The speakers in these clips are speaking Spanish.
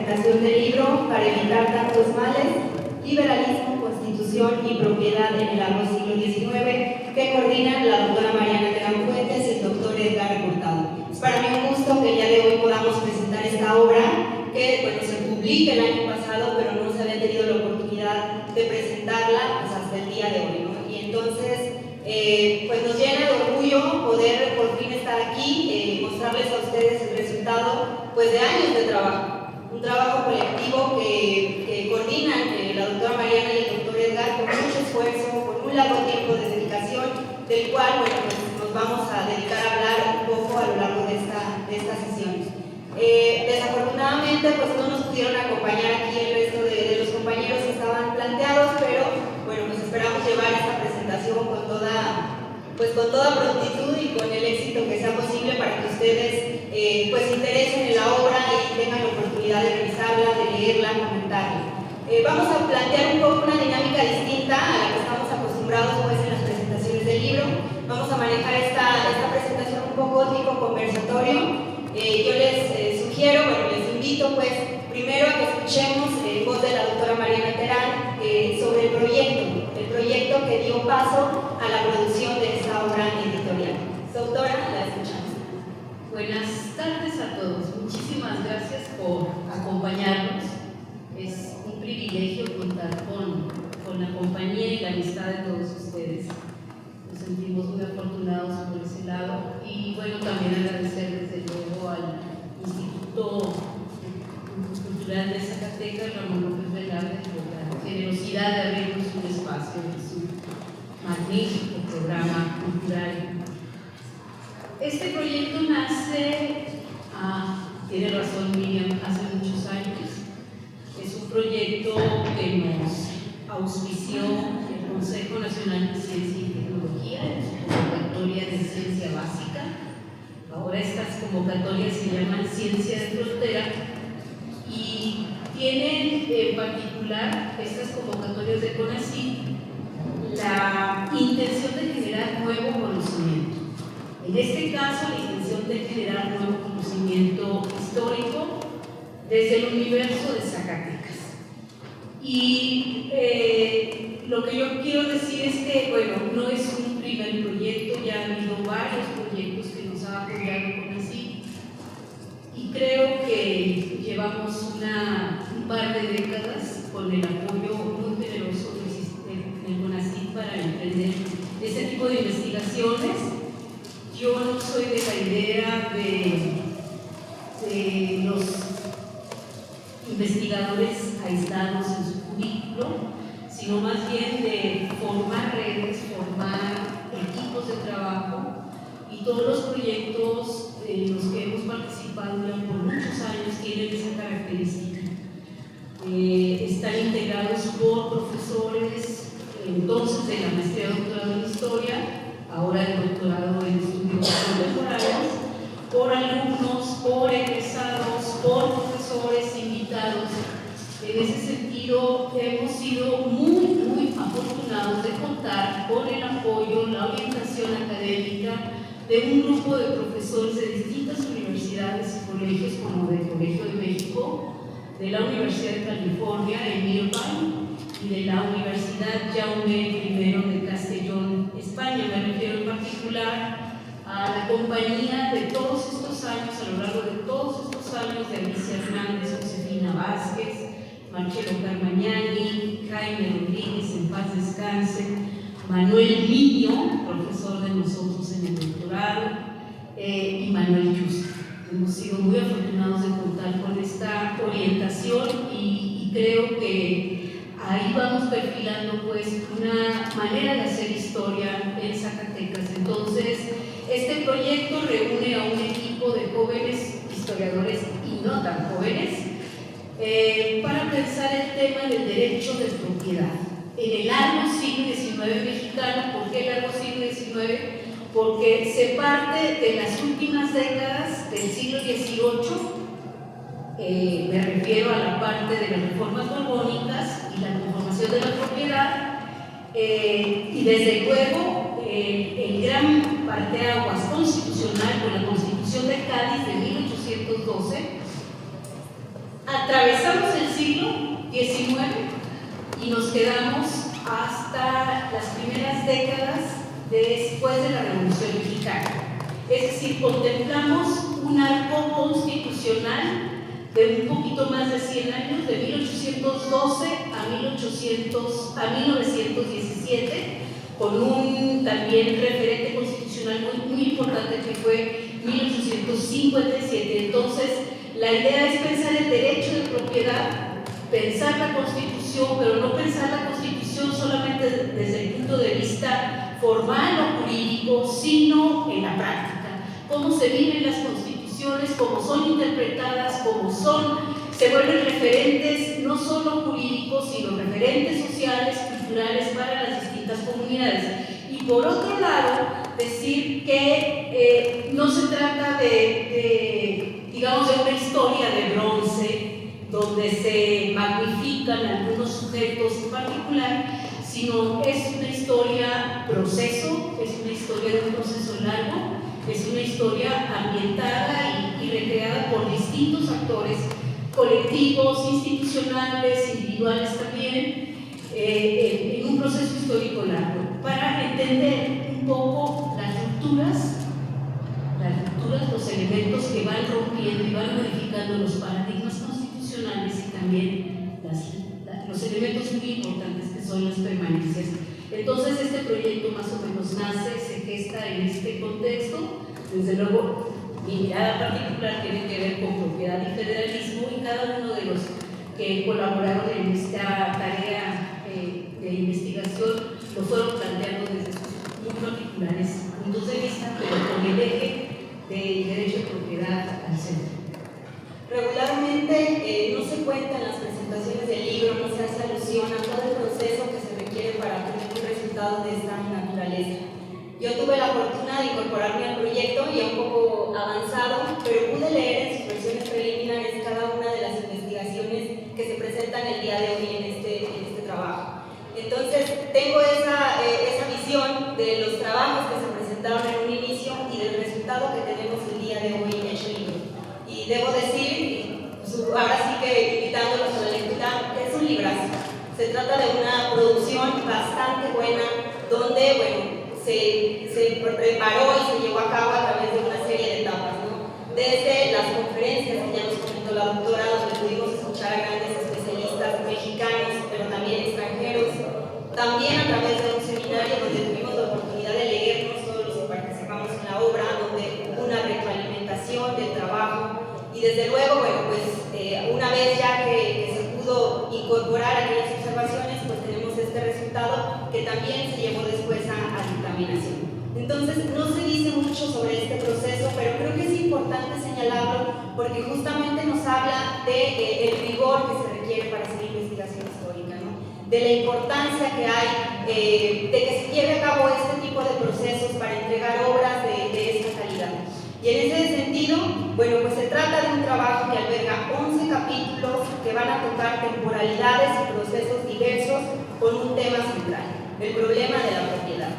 presentación del libro Para evitar tantos males, liberalismo, constitución y propiedad en el largo siglo XIX, que coordinan la doctora Mariana Terán Fuentes y el doctor Edgar Hurtado. Es para mí un gusto que el día de hoy podamos presentar esta obra que, bueno, se publica el año pasado, pero no se había tenido la oportunidad de presentarla pues, hasta el día de hoy, ¿no? Y entonces, pues nos llena de orgullo poder por fin estar aquí, mostrarles a ustedes el resultado pues, de años de trabajo, un trabajo colectivo que coordinan la doctora Mariana y el doctor Edgar con mucho esfuerzo, con un largo tiempo de dedicación, del cual bueno, pues, nos vamos a dedicar a hablar un poco a lo largo de esta sesión. Desafortunadamente pues no nos pudieron acompañar aquí el resto de los compañeros que estaban planteados, pero bueno, pues esperamos llevar esta presentación con toda prontitud y con el éxito que sea posible para que ustedes pues se interesen en la obra y tengan la oportunidad de revisarla, de leerla, comentarla. Vamos a plantear un poco una dinámica distinta a la que estamos acostumbrados pues, en las presentaciones del libro. Vamos a manejar esta presentación un poco tipo conversatorio. Yo les sugiero, bueno, les invito pues primero a que escuchemos en voz de la doctora Mariana Terán sobre el proyecto que dio paso a la producción de esta obra editorial. Doctora, la escuchamos. Buenas tardes a todos. Muchísimas gracias por acompañarnos. Es un privilegio contar con la compañía y la amistad de todos ustedes. Nos sentimos muy afortunados por ese lado y bueno, también agradecer desde luego al Instituto Cultural de Zacatecas, Ramón López Velarde, por la generosidad de abrirnos un espacio en su magnífico programa cultural. Este proyecto nace, tiene razón Miriam, hace muchos años. Es un proyecto que nos auspició el Consejo Nacional de Ciencia y Tecnología en su convocatoria de Ciencia Básica. Ahora estas convocatorias se llaman Ciencia de Frontera y tienen en particular estas convocatorias de CONACYT la intención de generar nuevo conocimiento. En este caso, la intención de generar nuevo conocimiento histórico desde el universo de Zacatecas. Y lo que yo quiero decir es que, bueno, no es un primer proyecto, ya han habido varios proyectos que nos ha apoyado CONACYT y creo que llevamos un par de décadas con el apoyo muy generoso del CONACYT para emprender este tipo de investigaciones. Yo no soy de la idea de los investigadores aislados en su cubículo, sino más bien de formar redes, formar equipos de trabajo, y todos los proyectos en los que hemos participado ya por muchos años tienen esa característica. Están integrados por profesores entonces de la maestría y doctorado en historia, ahora el doctorado en estudios contemporáneos, por alumnos, por egresados, por profesores invitados. En ese sentido, hemos sido muy afortunados de contar con el apoyo, la orientación académica de un grupo de profesores de distintas universidades y colegios, como del Colegio de México, de la Universidad de California en Irvine y de la Universidad Jaume I de Castellón, España. Me refiero en particular a la compañía de todos estos años, a lo largo de todos estos años, de Alicia Hernández, Josefina Vázquez, Marcelo Carmagnani, Jaime Rodríguez, en paz descanse, Manuel Niño, profesor de nosotros en el doctorado, y Manuel Yusta. Hemos sido muy afortunados de contar con esta orientación y creo que ahí vamos perfilando pues una manera de hacer historia en Zacatecas. Entonces, este proyecto reúne a un equipo de jóvenes historiadores y no tan jóvenes para pensar el tema del derecho de propiedad en el largo siglo XIX mexicano. ¿Por qué largo siglo XIX? Porque se parte de las últimas décadas del siglo XVIII. Me refiero a la parte de las reformas borbónicas y la conformación de la propiedad, y desde luego el gran parteaguas constitucional con la Constitución de Cádiz de 1812, atravesamos el siglo XIX y nos quedamos hasta las primeras décadas después de la Revolución Mexicana. Es decir, contemplamos un arco constitucional de un poquito más de 100 años, de 1812 a 1917, con un también referente constitucional muy importante que fue 1857. Entonces, la idea es pensar el derecho de propiedad, pensar la Constitución, pero no pensar la Constitución solamente desde el punto de vista formal o jurídico, sino en la práctica. Cómo se viven las constituciones, cómo son interpretadas, se vuelven referentes no solo jurídicos, sino referentes sociales, culturales para las distintas comunidades. Y por otro lado, decir que no se trata digamos, de una historia de bronce, donde se magnifican algunos sujetos en particular, sino es una historia proceso, es una historia de un proceso largo, es una historia ambientada y recreada por distintos actores, colectivos, institucionales, individuales también, en un proceso histórico largo, para entender un poco las rupturas, los elementos que van rompiendo y van modificando los paradigmas constitucionales y también los elementos muy importantes que son las permanencias. Entonces este proyecto más o menos nace, se gesta en este contexto. Desde luego mi mirada particular tiene que ver con propiedad y federalismo, y cada uno de los que colaboraron en esta tarea de investigación lo fueron planteando desde sus muy particulares puntos de vista, pero con el eje del derecho de propiedad al centro. Regularmente no se cuenta en las presentaciones del libro, no se hace alusión a todo el proceso que se requiere para tener un resultado de esta naturaleza. Yo tuve la fortuna de incorporarme al proyecto ya un poco avanzado, pero pude leer en sus versiones preliminares cada una de las investigaciones que se presentan el día de hoy en este trabajo. Entonces, tengo esa visión de los trabajos que se presentaron en un inicio y del resultado que tenemos el día de hoy hecho libro. Y debo decir, ahora sí que invitándolos a la lectura, es un librazo. Se trata de una producción bastante buena, donde, bueno, se preparó y se llevó a cabo a través de una serie de etapas, ¿no? Desde las conferencias que ya nos comentó la doctora, donde pudimos escuchar a grandes especialistas mexicanos, pero también extranjeros, también a través de un seminario donde tuvimos la oportunidad de leernos todos los que participamos en la obra, donde hubo una retroalimentación del trabajo, y desde luego, bueno, pues una vez ya que se pudo incorporar aquellas observaciones, pues tenemos este resultado que también se llevó después a dictaminación. Entonces, no se dice mucho sobre este proceso, pero creo que es importante señalarlo porque justamente nos habla del rigor que se requiere para hacer investigación histórica, ¿no? De la importancia que hay de que se lleve a cabo este tipo de procesos para entregar obras de esta calidad. Y en ese sentido, bueno, pues se trata de un trabajo que alberga 11 capítulos que van a tocar temporalidades y procesos diversos con un tema central, el problema de la propiedad.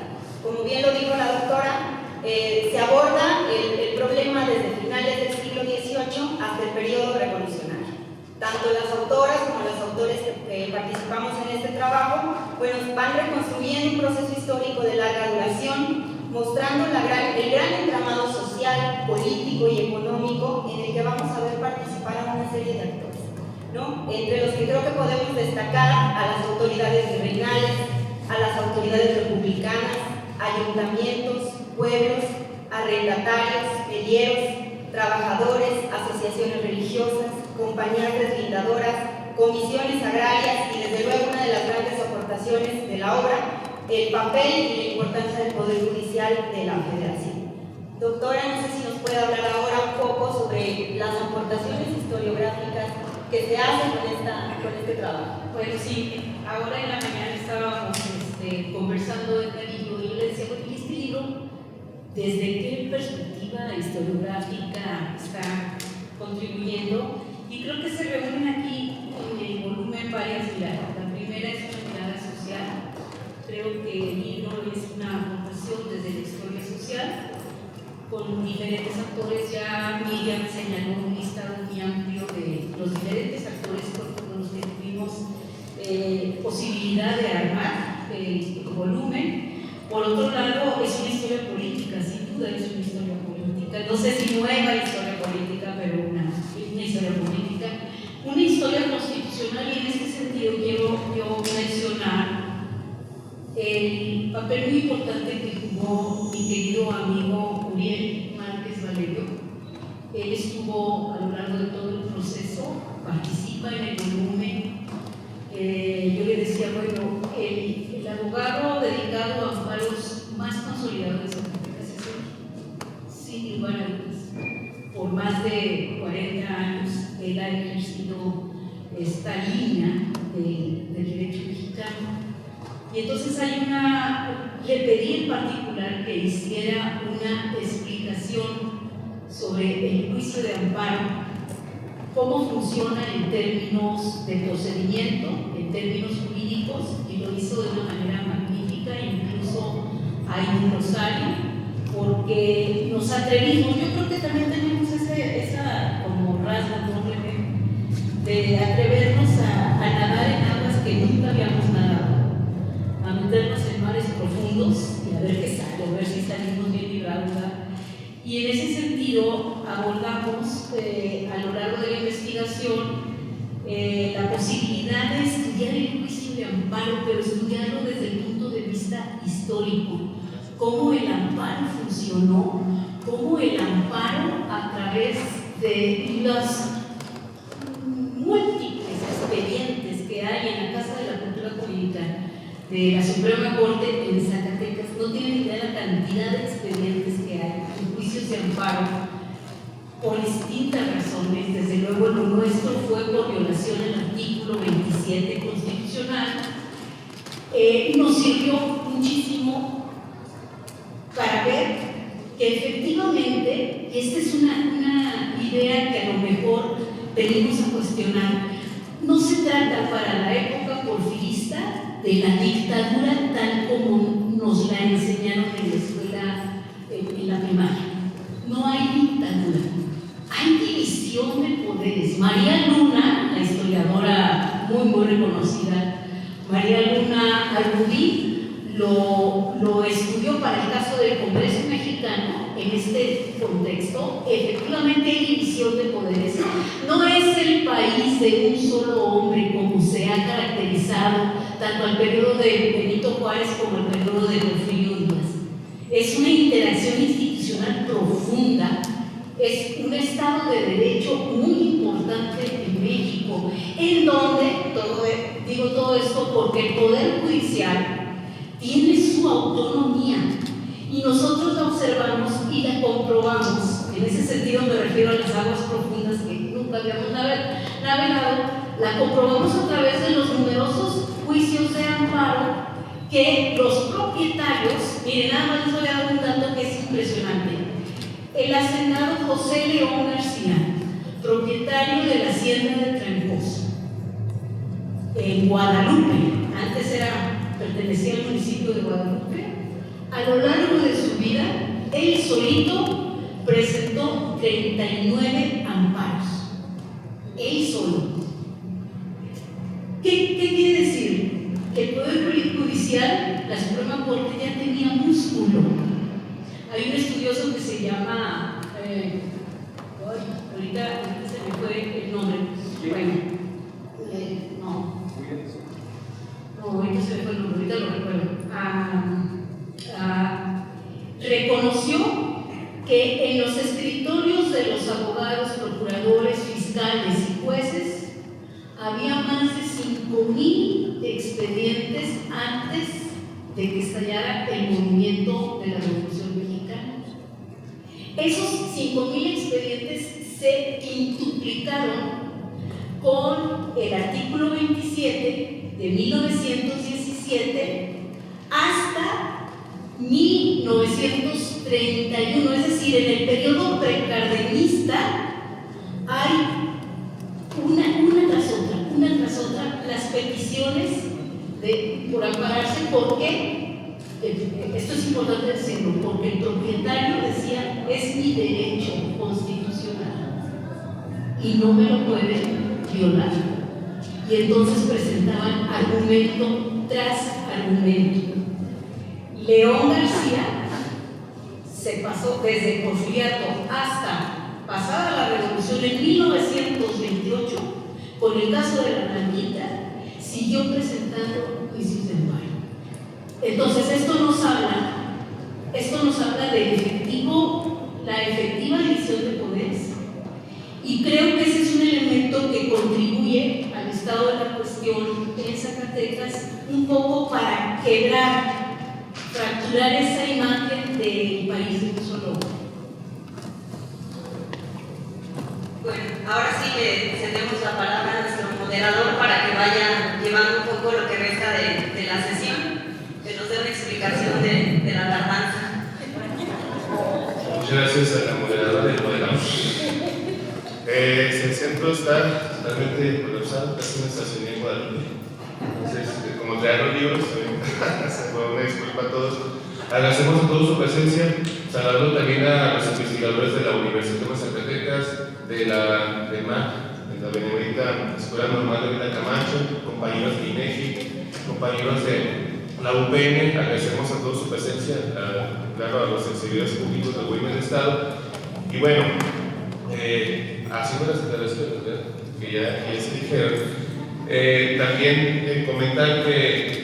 Como bien lo dijo la doctora, se aborda el problema desde finales del siglo XVIII hasta el periodo revolucionario. Tanto las autoras como los autores que participamos en este trabajo, bueno, van reconstruyendo un proceso histórico de larga duración, mostrando el gran entramado social, político y económico en el que vamos a ver participar a una serie de actores, ¿no? Entre los que creo que podemos destacar a las autoridades virreinales, a las autoridades republicanas, ayuntamientos, pueblos, arrendatarios, medieros, trabajadores, asociaciones religiosas, compañías deslindadoras, comisiones agrarias y desde luego una de las grandes aportaciones de la obra, el papel y la importancia del Poder Judicial de la Federación. Doctora, no sé si nos puede hablar ahora un poco sobre las aportaciones historiográficas que se hacen con este trabajo. Bueno, sí, ahora en la mañana estábamos conversando de este libro y yo le decía, bueno, ¿y este libro desde qué perspectiva historiográfica está contribuyendo? Y creo que se reúnen aquí en el volumen varias miradas. La primera es una mirada social. Creo que el libro es una aportación desde la historia social, con diferentes actores. Ya Miriam señaló un listado muy amplio de los diferentes papel muy importante que jugó mi querido amigo Uriel Márquez Valerio. Él estuvo a lo largo de todo el proceso, participa en el volumen. Yo le decía, bueno, el abogado dedicado a amparos más consolidados de Zacatecas es él, sin lugar a dudas. Por más de 40 años él ha ejercido esta línea del derecho mexicano. Y entonces le pedí en particular que hiciera una explicación sobre el juicio de amparo, cómo funciona en términos de procedimiento, en términos jurídicos, y lo hizo de una manera magnífica, incluso hay un rosario, porque nos atrevimos. Yo creo que también tenemos esa como rasgo, ¿no? De atrevernos a nadar en aguas que nunca habíamos nadado, a meternos en mares profundos y a ver qué sale, a ver si salimos bien librados. Y en ese sentido abordamos a lo largo de la investigación la posibilidad de estudiar el juicio de amparo, pero estudiarlo desde el punto de vista histórico, cómo el amparo funcionó, cómo el amparo a través de los múltiples expedientes que hay en la Casa de la Cultura Jurídica de la Suprema Corte en Zacatecas, no tienen idea de la cantidad de expedientes que hay en juicios de amparo por distintas razones. Desde luego lo nuestro fue por violación al artículo 27 constitucional. Nos sirvió muchísimo para ver que efectivamente, y esta es una idea que a lo mejor venimos a cuestionar, no se trata para la época porfirista de la dictadura tal como nos la enseñaron en la escuela, en la primaria. No hay dictadura, hay división de poderes. María Luna, la historiadora muy reconocida, María Luna Argudí, lo estudió para el caso del Congreso Mexicano en este contexto. Efectivamente hay división de poderes. No es el país de un solo hombre como se ha caracterizado tanto el periodo de Benito Juárez como el periodo de Porfirio Díaz. Es una interacción institucional profunda, es un Estado de Derecho muy importante en México, en donde, digo todo esto porque el Poder Judicial tiene su autonomía y nosotros la observamos y la comprobamos. En ese sentido me refiero a las aguas profundas que nunca habíamos navegado. La comprobamos a través de los numerosos juicios de amparo que los propietarios, miren, nada más les voy a dar un dato que es impresionante. El hacendado José León García, propietario de la hacienda de Tramposo, en Guadalupe, antes pertenecía al municipio de Guadalupe, a lo largo de su vida, él solito presentó 39 amparos. Él solo. ¿Qué quiere decir? Que el Poder Judicial, la Suprema Corte, ya tenía músculo. Hay un estudioso que se llama, ahorita se me fue el nombre. Bueno, ahorita se me fue el nombre, ahorita lo recuerdo. Reconoció que en los escritorios de los abogados, procuradores, fiscales y jueces había más de 5,000 expedientes antes de que estallara el movimiento de la Revolución Mexicana. Esos 5,000 expedientes se quintuplicaron con el artículo 27 de 1917 hasta 1931, es decir, en el periodo precardenista hay una tras otra las peticiones por ampararse. ¿Por qué? Esto es importante decirlo, porque el propietario decía, es mi derecho constitucional y no me lo pueden violar. Y entonces presentaban argumento tras argumento. León García se pasó desde Porfiriato hasta pasada la Revolución en 1928, con el caso de la Blanquita, siguió presentando juicios de amparo. Entonces esto nos habla de la efectiva división de poderes, y creo que ese es un elemento que contribuye al estado de la cuestión en Zacatecas un poco para fracturar esa imagen del país de un solo hombre. Bueno, ahora sí le cedemos la palabra a nuestro moderador para que vaya llevando un poco lo que resta de la sesión, que nos dé una explicación de la tardanza. Muchas gracias a la moderadora y al moderador. El centro está totalmente colapsado, casi me estacioné en Guadalupe. Entonces, como traer los libros, una disculpa a todos. Agradecemos a todos su presencia, saludando también a los investigadores de la Universidad de Zacatecas, de la MAC, de la Benemérita Escuela Normal de Villa Camacho, compañeros de INEGI, compañeros de la UPN. Agradecemos a todos su presencia, claro, a los servidores públicos del gobierno del Estado. Y bueno, haciendo las declaraciones que ya se dijeron, también comentar que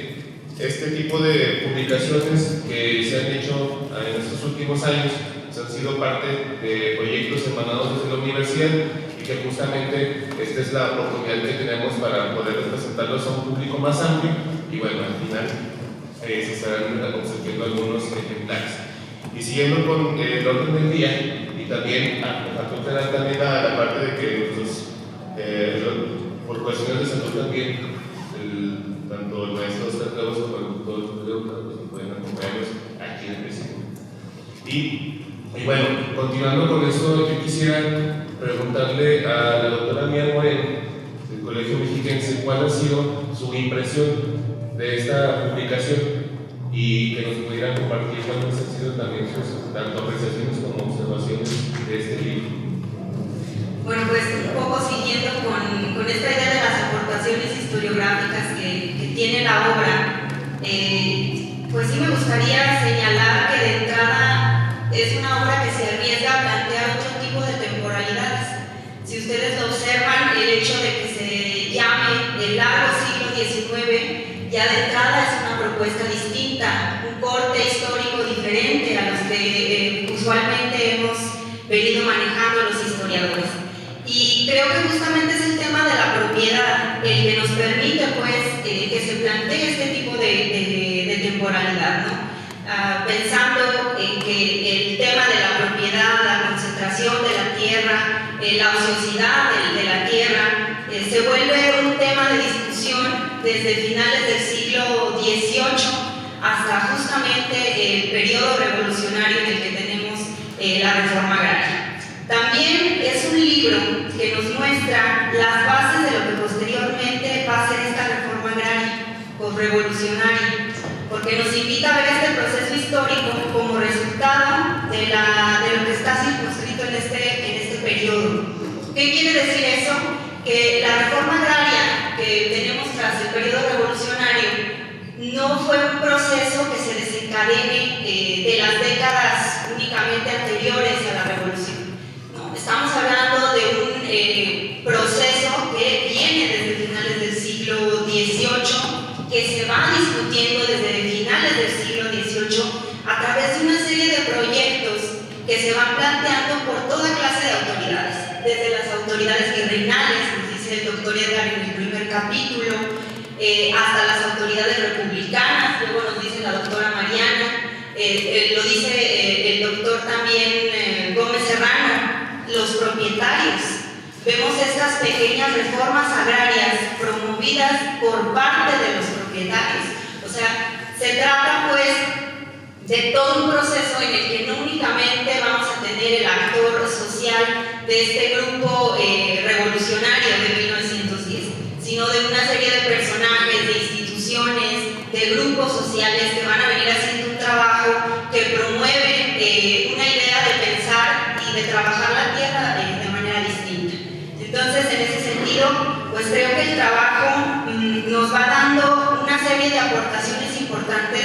este tipo de publicaciones que se han hecho en estos últimos años han sido parte de proyectos emanados desde la universidad, y que justamente esta es la oportunidad que tenemos para poder presentarlos a un público más amplio. Y bueno, al final se estarán obsequiando algunos ejemplares. Y siguiendo con el orden del día, y también aclarar también la parte de que nosotros, por cuestiones de salud también, tanto el maestro Oscar Clavos como el doctor Leonardo pues, pueden acompañarnos aquí en el presidente. Y bueno, continuando con esto, yo quisiera preguntarle a la doctora Mía Moreno, del Colegio Mexiquense, cuál ha sido su impresión de esta publicación, y que nos pudieran compartir cuáles han sido también sus tanto apreciaciones como observaciones de este libro. Bueno, pues un poco siguiendo con esta idea de las aportaciones historiográficas que tiene la obra, pues sí me gustaría señalar que de entrada es una obra que se arriesga a plantear otro tipo de temporalidades. Si ustedes lo observan, el hecho de que se llame el largo siglo XIX ya de entrada es una propuesta distinta, un corte histórico diferente a los que usualmente hemos venido manejando los historiadores. Y creo que justamente es el tema de la propiedad el que nos permite pues, que se plantee este tipo de temporalidad, ¿no? Pensando en que el tema de la propiedad, la concentración de la tierra, la ociosidad de la tierra, se vuelve un tema de discusión desde finales del siglo XVIII hasta justamente el periodo revolucionario en el que tenemos la reforma agraria. También es un libro que nos muestra las bases de lo que posteriormente va a ser esta reforma agraria revolucionaria, porque nos invita a ver este proceso histórico como resultado de lo que está circunscrito en este periodo. ¿Qué quiere decir eso? Que la reforma agraria que tenemos tras el periodo revolucionario no fue un proceso que se desencadene de las décadas únicamente anteriores a la revolución. No, estamos hablando de un proceso que viene desde finales del siglo XVIII, que se va discutiendo desde finales del siglo XVIII a través de una serie de proyectos que se van planteando por toda clase de autoridades, desde las autoridades virreinales, nos dice el doctor Edgar en el primer capítulo, hasta las autoridades republicanas, luego nos dice la doctora Mariana, lo dice el doctor también Gómez Serrano, los propietarios. Vemos estas pequeñas reformas agrarias promovidas por parte de los propietarios. O sea, se trata pues de todo un proceso en el que no únicamente vamos a tener el actor social de este grupo revolucionario de 1910, sino de una serie de personajes, de instituciones, de grupos sociales que van a venir haciendo un trabajo que promueve una idea de pensar y de trabajar la tierra de manera distinta. Entonces, en ese sentido, pues creo que el trabajo nos va dando una serie de aportaciones importantes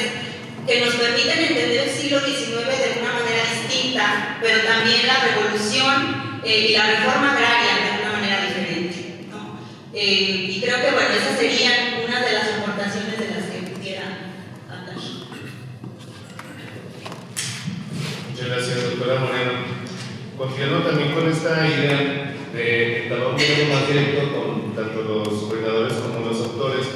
que nos permiten entender el siglo XIX de una manera distinta, pero también la revolución y la reforma agraria de una manera diferente, ¿no? Y creo que, bueno, esas serían unas de las aportaciones de las que pudiera hablar. con esta idea de entablar un diálogo más directo con tanto los coordinadores como los autores.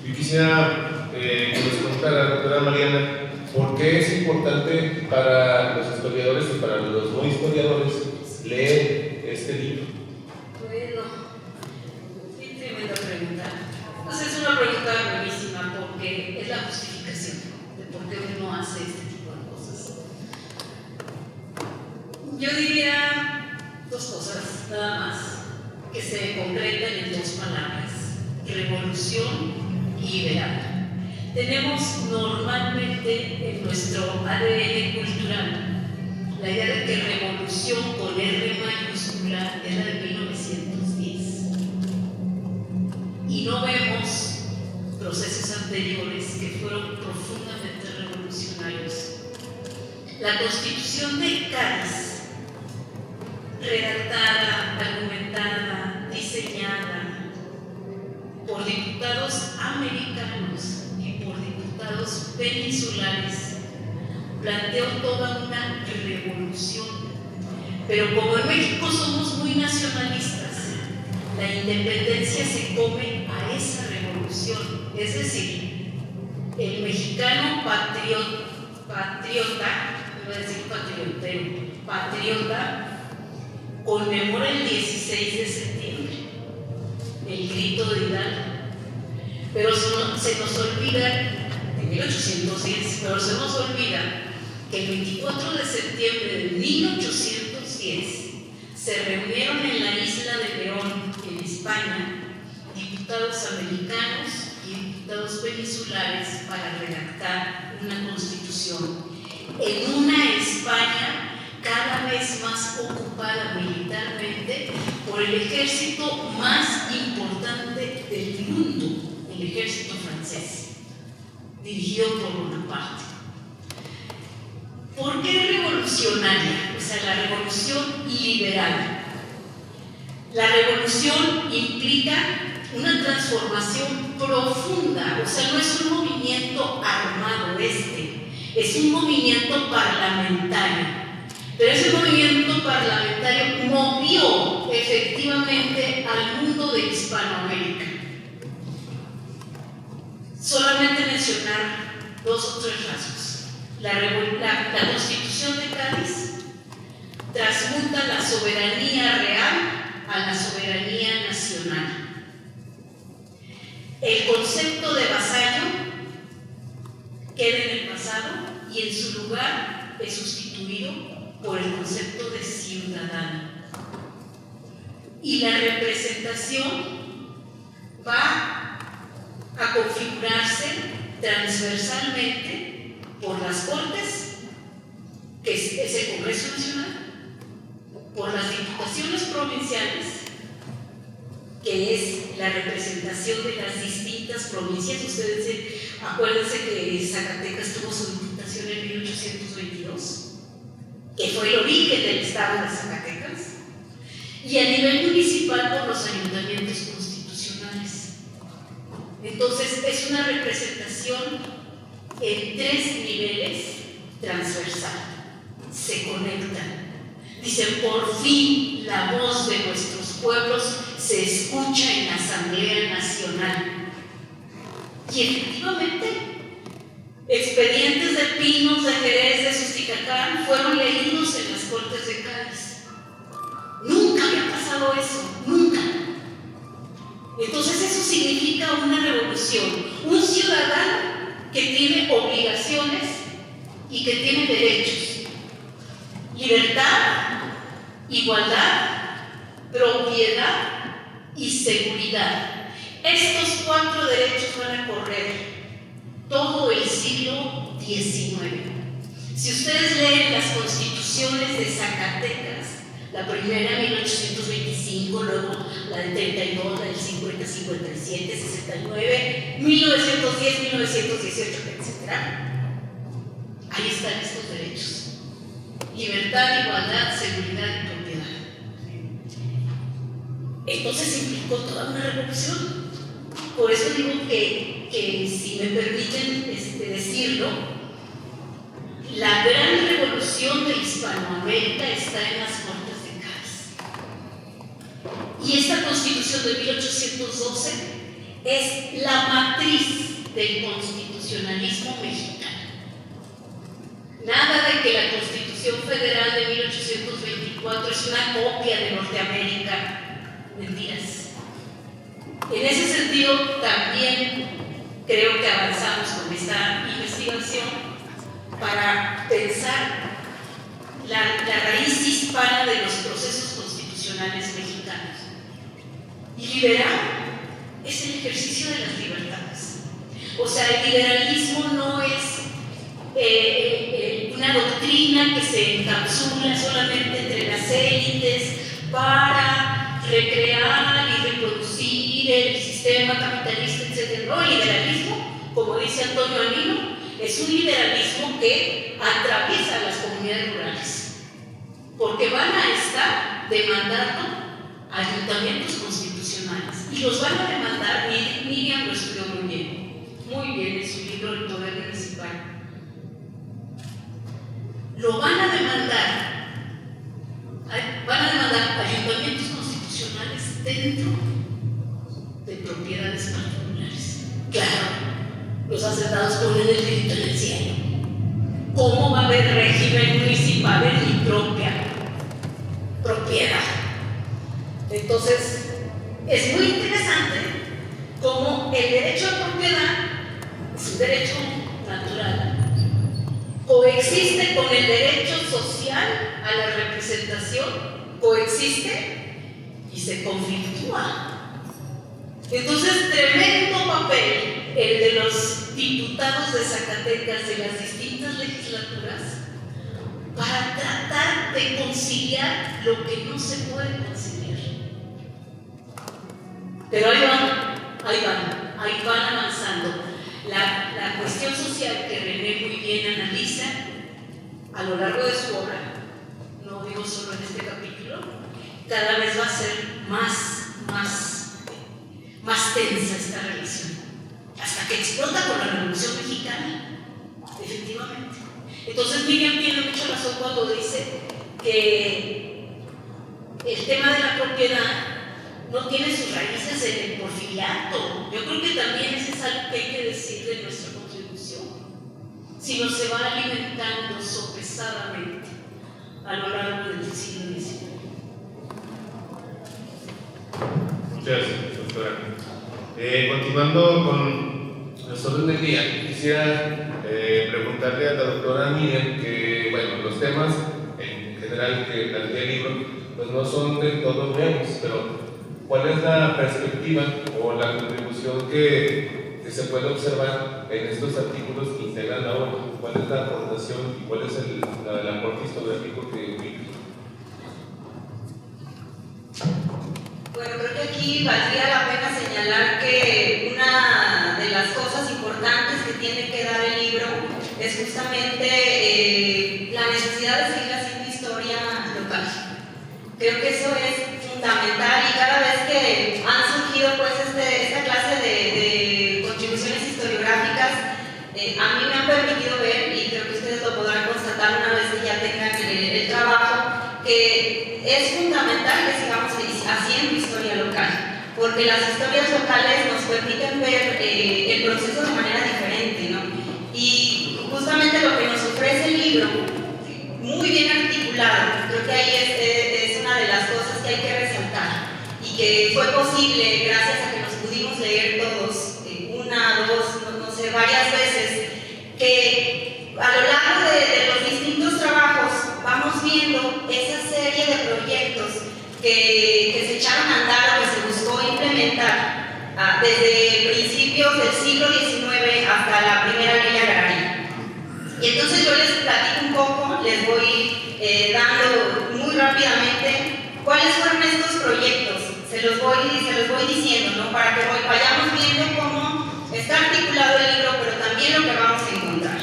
Yo quisiera que nos contara, doctora Mariana, ¿por qué es importante para los historiadores y para los no historiadores leer este libro? Bueno, qué tremenda pregunta. Pues es una pregunta buenísima porque es la justificación de por qué uno hace este tipo de cosas. Yo diría dos cosas, nada más, que se concretan en dos palabras: revolución y liberal. Tenemos normalmente en nuestro ADN cultural la idea de que revolución con R mayúscula es la de 1910 y no vemos procesos anteriores que fueron profundamente revolucionarios. La Constitución de Cádiz, redactada, argumentada, diseñada por diputados americanos y por diputados peninsulares, planteó toda una revolución. Pero como en México somos muy nacionalistas, la independencia se come a esa revolución. Es decir, el mexicano patriota, iba a decir patriota, conmemora el 16 de septiembre, el grito de Hidalgo. Pero se nos olvida, en 1810, pero se nos olvida que el 24 de septiembre de 1810 se reunieron en la isla de León, en España, diputados americanos y diputados peninsulares para redactar una constitución en una España cada vez más ocupada militarmente por el ejército más importante del mundo, el ejército francés, dirigido por Bonaparte. ¿Por qué revolucionaria? O sea, la revolución liberal. La revolución implica una transformación profunda, o sea, no es un movimiento armado es un movimiento parlamentario. Pero ese movimiento parlamentario movió efectivamente al mundo de Hispanoamérica. Solamente mencionar dos o tres rasgos. La Constitución de Cádiz transmuta la soberanía real a la soberanía nacional. El concepto de vasallo queda en el pasado y en su lugar es sustituido por el concepto de ciudadano. Y la representación va a configurarse transversalmente por las Cortes, que es el Congreso Nacional, por las diputaciones provinciales, que es la representación de las distintas provincias. Ustedes acuérdense que Zacatecas tuvo su diputación en 1822, que fue el origen del estado de Zacatecas, y a nivel municipal por los ayuntamientos constitucionales. Entonces es una representación en tres niveles transversal, se conectan. Dicen, por fin la voz de nuestros pueblos se escucha en la Asamblea Nacional. Y efectivamente, expedientes de Pinos, de Jerez, de Susticacán fueron leídos en las Cortes de Cádiz. Nunca había pasado eso, nunca. Entonces eso significa una revolución, un ciudadano que tiene obligaciones y que tiene derechos: libertad, igualdad, propiedad y seguridad. Estos cuatro derechos van a correr todo el siglo XIX. Si ustedes leen las constituciones de Zacatecas, la primera en 1825, luego la del 32, la del 50, 57, 69, 1910, 1918, etc. Ahí están estos derechos: libertad, igualdad, seguridad y propiedad. Entonces implicó toda una revolución. Por eso digo que si me permiten decirlo, la gran revolución de Hispanoamérica está en las Cortes de Cádiz. Y esta Constitución de 1812 es la matriz del constitucionalismo mexicano. Nada de que la Constitución Federal de 1824 es una copia de Norteamérica. Mentiras. En ese sentido, también creo que avanzamos con esta investigación para pensar la raíz hispana de los procesos constitucionales mexicanos. Y liberal es el ejercicio de las libertades. O sea, el liberalismo no es una doctrina que se encapsula solamente entre las élites para recrear y reproducir el sistema capitalista, etc. No, el liberalismo, como dice Antonio Alino, es un liberalismo que atraviesa las comunidades rurales, porque van a estar demandando ayuntamientos constitucionales y los van a demandar. Miriam lo estudió muy bien en su libro El Poder Municipal. Lo van a demandar ayuntamientos constitucionales dentro de propiedades particulares. Claro, los hacendados ponen el grito en el cielo. ¿Cómo va a haber régimen municipal en mi propia propiedad? Entonces, es muy interesante cómo el derecho a propiedad es un derecho natural, coexiste con el derecho social a la representación, coexiste y se conflictúa. Entonces, tremendo papel el de los diputados de Zacatecas de las distintas legislaturas para tratar de conciliar lo que no se puede conciliar. Pero ahí van avanzando. La cuestión social que René muy bien analiza a lo largo de su obra, no digo solo en este capítulo, cada vez va a ser más tensa esta relación, hasta que explota con la Revolución Mexicana, efectivamente. Entonces Miriam tiene mucha razón cuando dice que el tema de la propiedad no tiene sus raíces en el porfiriato. Yo creo que también eso es algo que hay que decir de nuestra contribución, sino se va alimentando sopesadamente a lo largo del siglo XIX. Muchas gracias, doctora. Continuando con los orden del día, quisiera preguntarle a la doctora Miriam que, bueno, los temas en general que plantea el libro pues no son del todo nuevos, pero ¿cuál es la perspectiva o la contribución que se puede observar en estos artículos que integran la obra? ¿Cuál es la aportación y cuál es el aporte histórico que implica? Bueno, creo que aquí valdría la pena señalar que una de las cosas importantes que tiene que dar el libro es justamente la necesidad de seguir haciendo historia local. Creo que eso es fundamental, y cada vez que han surgido pues esta clase de contribuciones historiográficas, a mí me han permitido ver, y creo que ustedes lo podrán constatar una vez que ya tengan el trabajo, que es fundamental que sigamos haciendo historia local, porque las historias locales nos permiten ver el proceso de manera diferente, ¿no? Y justamente lo que nos ofrece el libro, muy bien articulado, creo que ahí es una de las cosas que hay que resaltar, y que fue posible gracias a que nos pudimos leer todos, una, dos, no sé, varias veces, que a lo largo de los distintos trabajos vamos viendo esa serie de proyectos que se echaron a andar o que se buscó implementar desde principios del siglo XIX hasta la primera ley agraria. Y entonces yo les platico un poco, les voy dando muy rápidamente cuáles fueron estos proyectos. Se los voy diciendo, ¿no? Para que vayamos viendo cómo está articulado el libro, pero también lo que vamos a encontrar,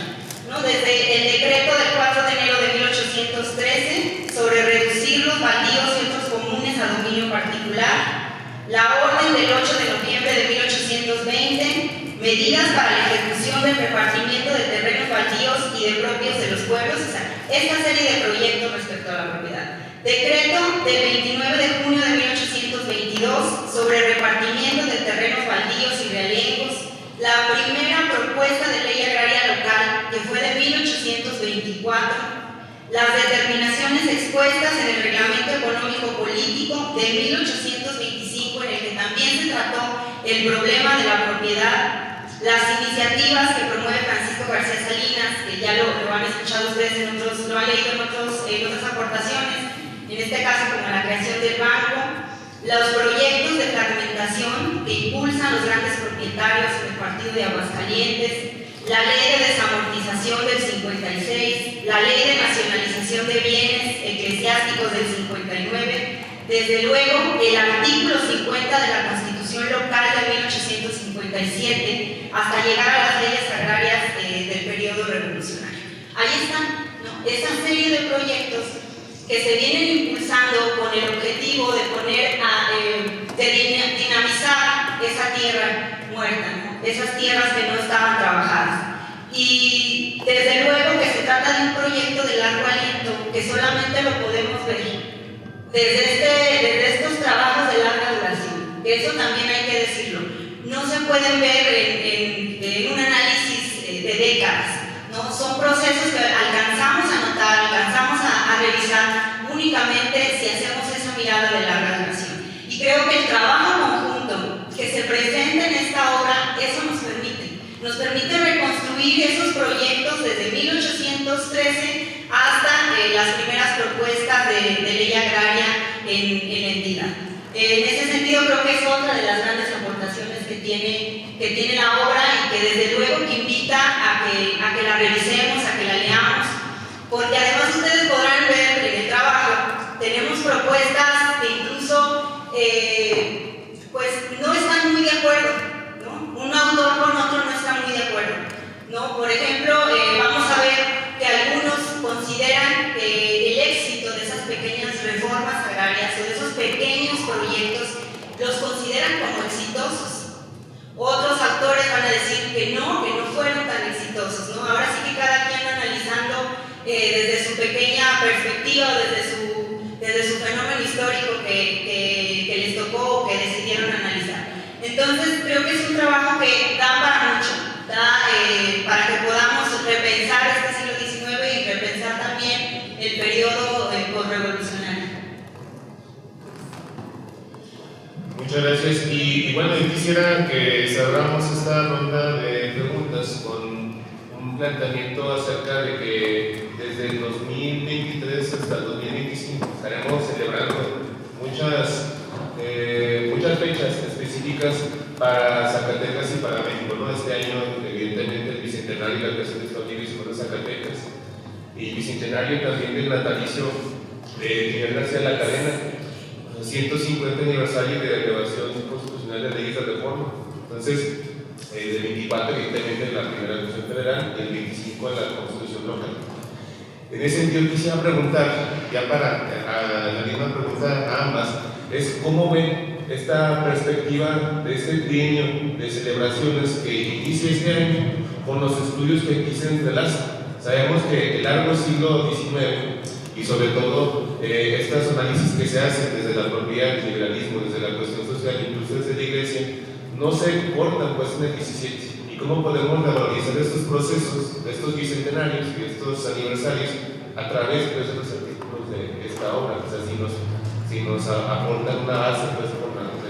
¿no? Desde el decreto del 4 de enero de 1813 sobre reducir los baldíos y otros comunes a dominio particular, la orden del 8 de noviembre de 1820, medidas para la ejecución del repartimiento de terrenos baldíos y de propios de los pueblos, o sea, esta serie de proyectos respecto a la propiedad. Decreto del 29 de junio de 1820 1822 sobre repartimiento de terrenos baldíos y realengos, la primera propuesta de ley agraria local, que fue de 1824, las determinaciones expuestas en el Reglamento Económico Político de 1825, en el que también se trató el problema de la propiedad, las iniciativas que promueve Francisco García Salinas, que ya lo han escuchado ustedes lo han leído en otras aportaciones, en este caso como la creación del banco, los proyectos de fragmentación que impulsan los grandes propietarios del Partido de Aguascalientes, la ley de desamortización del 56, la ley de nacionalización de bienes eclesiásticos del 59, desde luego el artículo 50 de la Constitución local de 1857, hasta llegar a las leyes agrarias del periodo revolucionario. Ahí están, ¿no?, esa serie de proyectos que se vienen impulsando con el objetivo de dinamizar esa tierra muerta, ¿no?, esas tierras que no estaban trabajadas. Y desde luego que se trata de un proyecto de largo aliento que solamente lo podemos ver desde estos trabajos de larga duración, que eso también hay que decirlo. No se pueden ver en un análisis de décadas, ¿no? Son procesos que alcanzamos a notar, alcanzamos a revisar únicamente si hacemos esa mirada de larga duración. Y creo que el trabajo conjunto que se presenta en esta obra, eso nos permite reconstruir esos proyectos desde 1813 hasta las primeras propuestas de ley agraria en la entidad. En ese sentido creo que es otra de las grandes aportaciones que tiene la obra y que desde luego que invita a que la revisemos, a que la leamos, porque además ustedes podrán ver en el trabajo, tenemos propuestas que incluso pues no están muy de acuerdo, ¿no? Un autor con otro no está muy de acuerdo, ¿no? Por ejemplo, vamos a ver que algunos consideran que el éxito de esas pequeñas reformas agrarias o de esos pequeños proyectos los consideran como exitosos. Otros autores van a decir que no fueron tan exitosos, ¿no? Ahora sí que cada quien analizando desde su pequeña perspectiva, desde su fenómeno histórico que les tocó o que decidieron analizar. Entonces creo que es un trabajo que da para mucho, para que podamos repensar este siglo XIX y repensar también el periodo postrevolucionario. Muchas gracias. Y bueno, yo quisiera que cerramos esta ronda de preguntas con un planteamiento acerca de que desde el 2023 hasta el 2025 estaremos celebrando muchas fechas específicas para Zacatecas y para México, ¿no? Este año, evidentemente, el bicentenario de la creación de Estados Unidos y Zacatecas, y bicentenario también del natalicio de Miguel García de la Cadena, 150 aniversario de la elevación constitucional de leyes de reforma. Entonces, del 24, evidentemente, la primera Constitución Federal, y el 25 de la Constitución local. En ese sentido, quisiera preguntar, ya para la misma pregunta a ambas, es cómo ven esta perspectiva de este trienio de celebraciones que inicia este año con los estudios que aquí se entrelazan. Sabemos que el largo siglo XIX y sobre todo estos análisis que se hacen desde la propiedad, el liberalismo, desde la cuestión social, incluso desde la iglesia, no se cortan pues en el 17. ¿Y cómo podemos revalorizar estos procesos, estos bicentenarios y estos aniversarios a través pues, de los artículos de esta obra? O sea, si nos aportan una base pues, de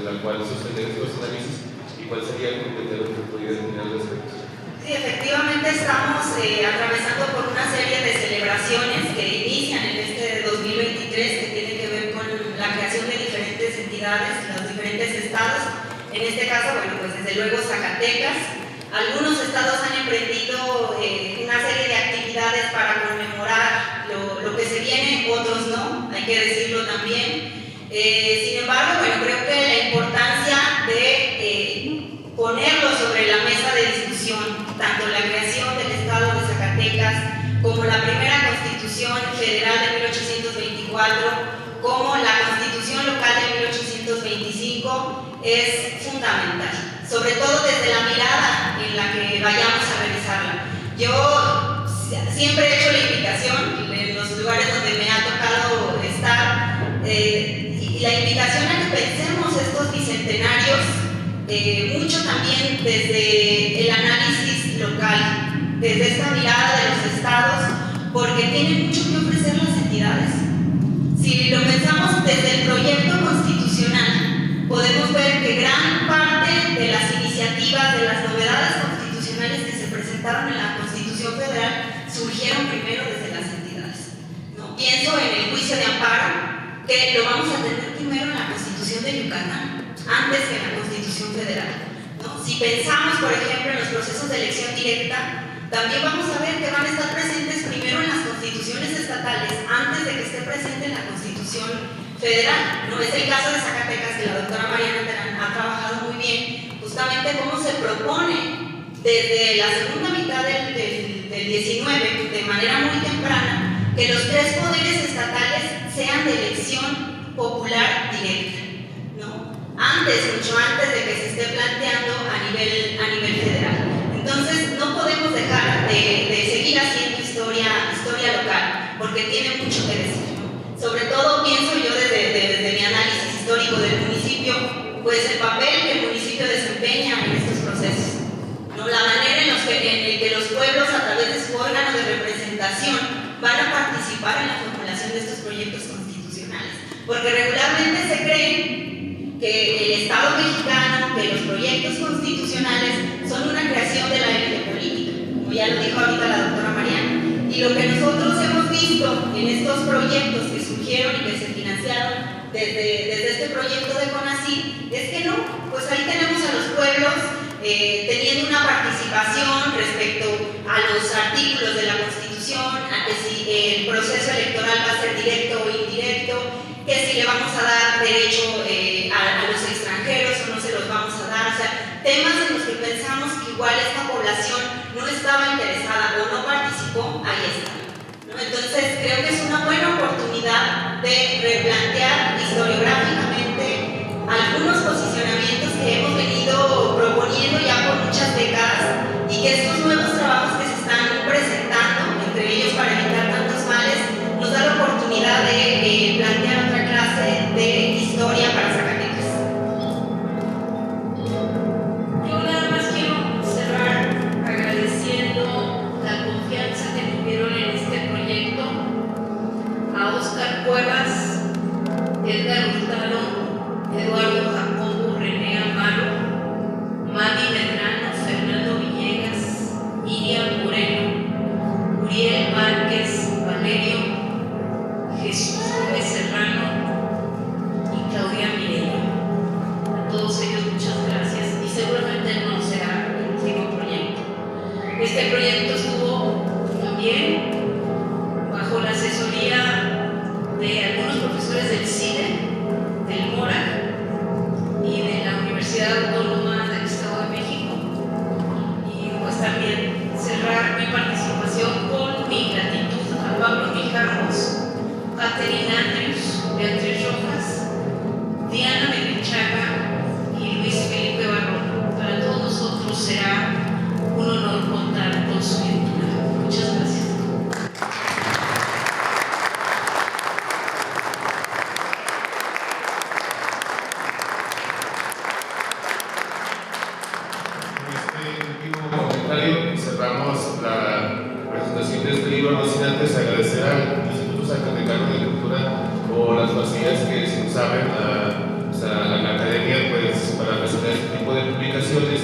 la cual sostener estos análisis, y cuál sería el criterio que podría determinar al respecto. Sí, efectivamente estamos atravesando por una serie de celebraciones que inician en este 2023 que tienen que ver con la creación de diferentes entidades, los diferentes estados. En este caso, bueno, pues desde luego Zacatecas. Algunos estados han emprendido una serie de actividades para conmemorar lo que se viene, otros no, hay que decirlo también. Sin embargo, bueno, creo que la importancia de ponerlo sobre la mesa de discusión, tanto la creación del Estado de Zacatecas como la primera Constitución Federal de 1824, como la Constitución Local de 1825, es fundamental, sobre todo desde la mirada en la que vayamos a revisarla. Yo siempre he hecho la invitación en los lugares donde me ha tocado estar, y la invitación a que pensemos centenarios, mucho también desde el análisis local, desde esta mirada de los estados, porque tienen mucho que ofrecer las entidades. Si lo pensamos desde el proyecto constitucional, podemos ver que gran parte de las iniciativas, de las novedades constitucionales que se presentaron en la Constitución Federal, surgieron primero desde las entidades, ¿no? Pienso en el juicio de amparo, que lo vamos a tener primero en la Constitución de Yucatán, antes que en la Constitución Federal, ¿no? Si pensamos, por ejemplo, en los procesos de elección directa, también vamos a ver que van a estar presentes primero en las constituciones estatales, antes de que esté presente en la Constitución Federal. No es el caso de Zacatecas, que la doctora Mariana Terán ha trabajado muy bien, justamente cómo se propone desde la segunda mitad del 19, de manera muy temprana, que los tres poderes estatales sean de elección popular directa, ¿no? Mucho antes de que se esté planteando a nivel federal. Entonces, no podemos dejar de seguir haciendo historia local, porque tiene mucho que decir, ¿no? Sobre todo, pienso yo desde mi análisis histórico del municipio, pues el papel que el municipio desempeña en estos procesos, ¿no? La manera en el que los pueblos, a través de su órgano de representación, van a participar en la formulación de estos proyectos constitucionales, porque regularmente se cree que el Estado mexicano, que los proyectos constitucionales son una creación de la élite política, como ya lo dijo ahorita la doctora Mariana. Y lo que nosotros hemos visto en estos proyectos que surgieron y que se financiaron desde este proyecto de CONACYT es que no, pues ahí tenemos a los pueblos teniendo una participación respecto a los artículos de la Constitución, a que si el proceso electoral va a ser directo o indirecto, que si le vamos a dar derecho a los extranjeros o no se los vamos a dar, o sea, temas en los que pensamos que igual esta población no estaba interesada o no participó, ahí está, ¿no? Entonces creo que es una buena oportunidad de replantear historiográficamente algunos posicionamientos que hemos venido proponiendo ya por muchas décadas y que estos nuevos trabajos que se están presentando, entre ellos para evitar tantos males, nos da la oportunidad de plantear otra clase de historia para Zacatecas. Yo nada más quiero cerrar agradeciendo la confianza que tuvieron en este proyecto a Óscar Cuevas, Edgar Hurtado, Eduardo Jacobo, René Amaro, Madi Medrano, Fernando Villegas, Iriam Moreno, Uriel Márquez, Valerio, Jesús Gómez Serrano y Claudia Mireya. A todos ellos muchas gracias y seguramente no será el último proyecto. Este proyecto estuvo también bajo la asesoría de algunos profesores del CIDE, del MORA y de la Universidad Autónoma del Estado de México. Y pues también cerrar mi participación con mi gratitud a Pablo Mijangos, Catherine Andrews, Beatriz Rojas, Diana Menchaga y Luis Felipe Barrón. Para todos nosotros será un honor contar con su lectura. Muchas gracias. Cerramos la presentación de este libro, no sin antes agradecer al Instituto Zacatecano de Cultura por las facilidades que se nos abren a